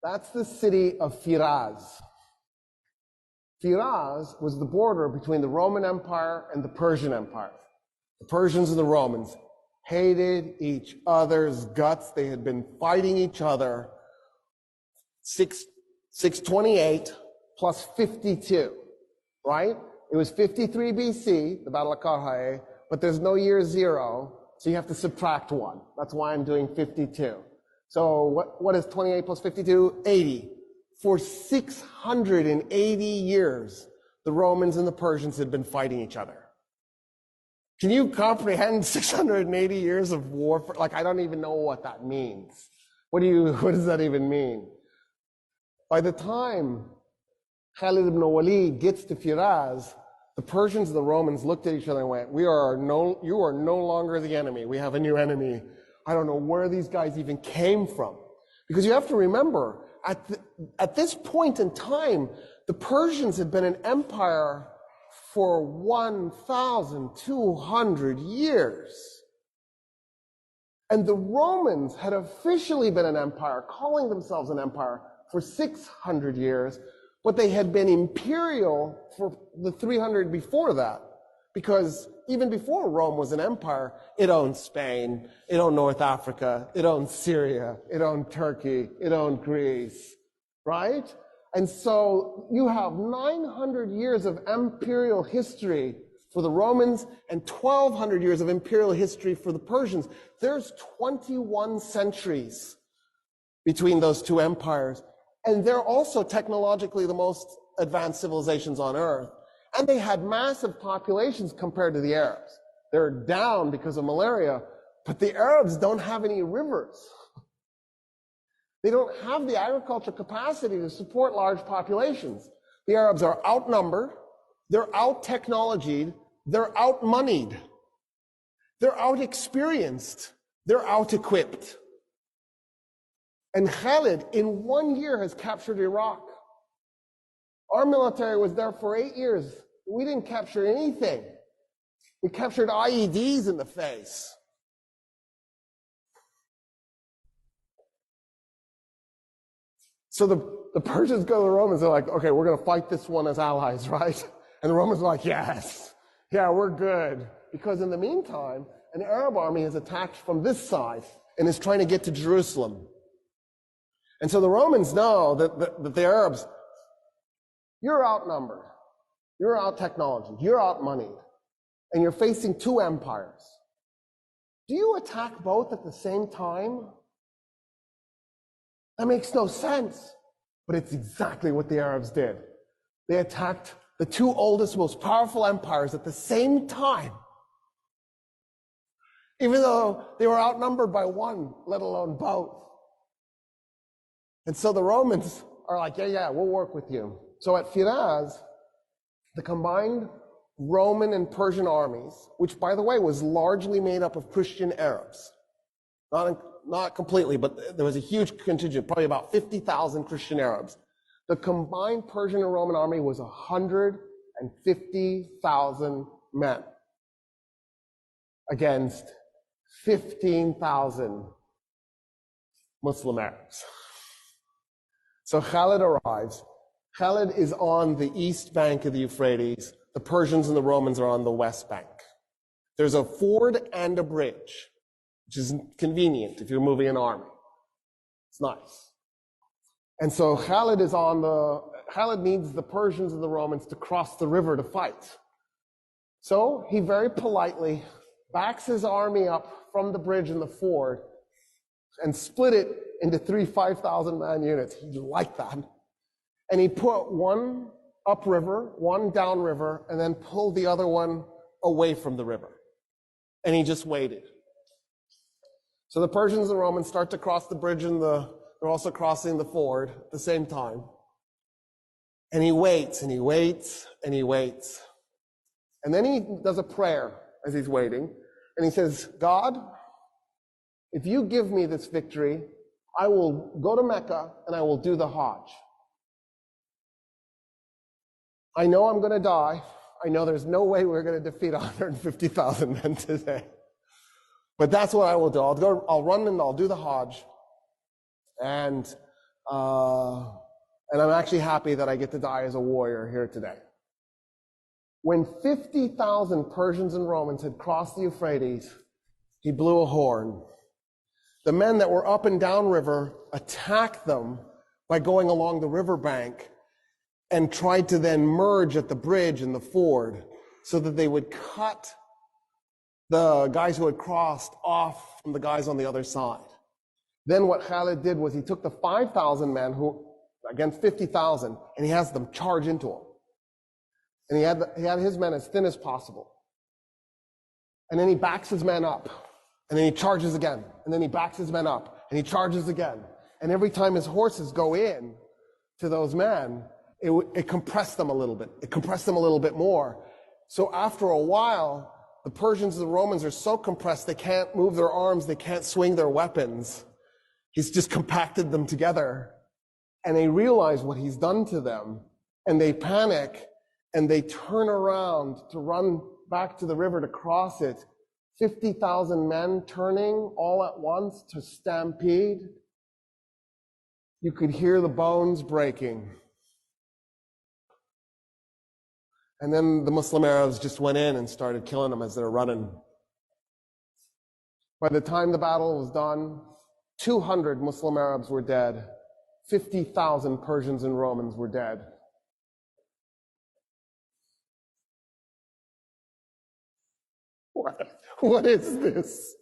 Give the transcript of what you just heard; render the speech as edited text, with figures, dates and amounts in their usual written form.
That's the city of Firaz. Firaz was the border between the Roman Empire and the Persian Empire. The Persians and the Romans hated each other's guts. They had been fighting each other 628 plus 52, right? It was 53 BC, the Battle of Karhae, but there's no year zero, so you have to subtract one. That's why I'm doing 52. So what is 28 plus 52? 80. For 680 years, the Romans and the Persians had been fighting each other. Can you comprehend 680 years of warfare? Like, I don't even know what that means. What does that even mean? By the time Khalid ibn Walid gets to Firaz, the Persians and the Romans looked at each other and went, you are no longer the enemy. We have a new enemy. I don't know where these guys even came from. Because you have to remember, at this point in time, the Persians had been an empire for 1,200 years. And the Romans had officially been an empire, calling themselves an empire, for 600 years, but they had been imperial for the 300 before that. Because even before Rome was an empire, it owned Spain, it owned North Africa, it owned Syria, it owned Turkey, it owned Greece, right? And so you have 900 years of imperial history for the Romans and 1,200 years of imperial history for the Persians. There's 21 centuries between those two empires. And they're also technologically the most advanced civilizations on earth. And they had massive populations compared to the Arabs. They're down because of malaria, but the Arabs don't have any rivers. They don't have the agricultural capacity to support large populations. The Arabs are outnumbered, they're out-technologied, they're out-moneyed, they're out-experienced, they're out-equipped. And Khalid, in 1 year, has captured Iraq. Our military was there for 8 years. We didn't capture anything. We captured IEDs in the face. So the Persians go to the Romans, they're like, okay, we're going to fight this one as allies, right? And the Romans are like, yes, yeah, we're good. Because in the meantime, an Arab army has attacked from this side and is trying to get to Jerusalem. And so the Romans know that the Arabs, you're outnumbered, you're out-technology, you're out-moneyed, and you're facing two empires. Do you attack both at the same time? That makes no sense, but it's exactly what the Arabs did. They attacked the two oldest, most powerful empires at the same time, even though they were outnumbered by one, let alone both. And so the Romans are like, yeah, we'll work with you. So at Firaz, the combined Roman and Persian armies, which by the way was largely made up of Christian Arabs, not completely, but there was a huge contingent, probably about 50,000 Christian Arabs. The combined Persian and Roman army was 150,000 men against 15,000 Muslim Arabs. So Khalid arrives. Khalid is on the east bank of the Euphrates. The Persians and the Romans are on the west bank. There's a ford and a bridge, which is convenient if you're moving an army. It's nice. And so Khalid needs the Persians and the Romans to cross the river to fight. So he very politely backs his army up from the bridge and the ford and split it into 3 5,000-man units. He liked that. And he put one upriver, one downriver, and then pulled the other one away from the river. And he just waited. So the Persians and the Romans start to cross the bridge and they're also crossing the ford at the same time. And he waits and he waits and he waits. And then he does a prayer as he's waiting. And he says, God, if you give me this victory, I will go to Mecca and I will do the Hajj. I know I'm going to die. I know there's no way we're going to defeat 150,000 men today. But that's what I will do. I'll run and I'll do the Hajj. And And I'm actually happy that I get to die as a warrior here today. When 50,000 Persians and Romans had crossed the Euphrates, he blew a horn. The men that were up and down river attacked them by going along the riverbank and tried to then merge at the bridge and the ford so that they would cut the guys who had crossed off from the guys on the other side. Then what Khalid did was he took the 5,000 men who against 50,000 and he has them charge into him. And he had his men as thin as possible. And then he backs his men up. And then he charges again. And then he backs his men up. And he charges again. And every time his horses go in to those men, it compressed them a little bit. It compressed them a little bit more. So after a while, the Persians and the Romans are so compressed they can't move their arms, they can't swing their weapons. He's just compacted them together. And they realize what he's done to them. And they panic. And they turn around to run back to the river to cross it. 50,000 men turning all at once to stampede. You could hear the bones breaking. And then the Muslim Arabs just went in and started killing them as they're running. By the time the battle was done, 200 Muslim Arabs were dead. 50,000 Persians and Romans were dead. What is this?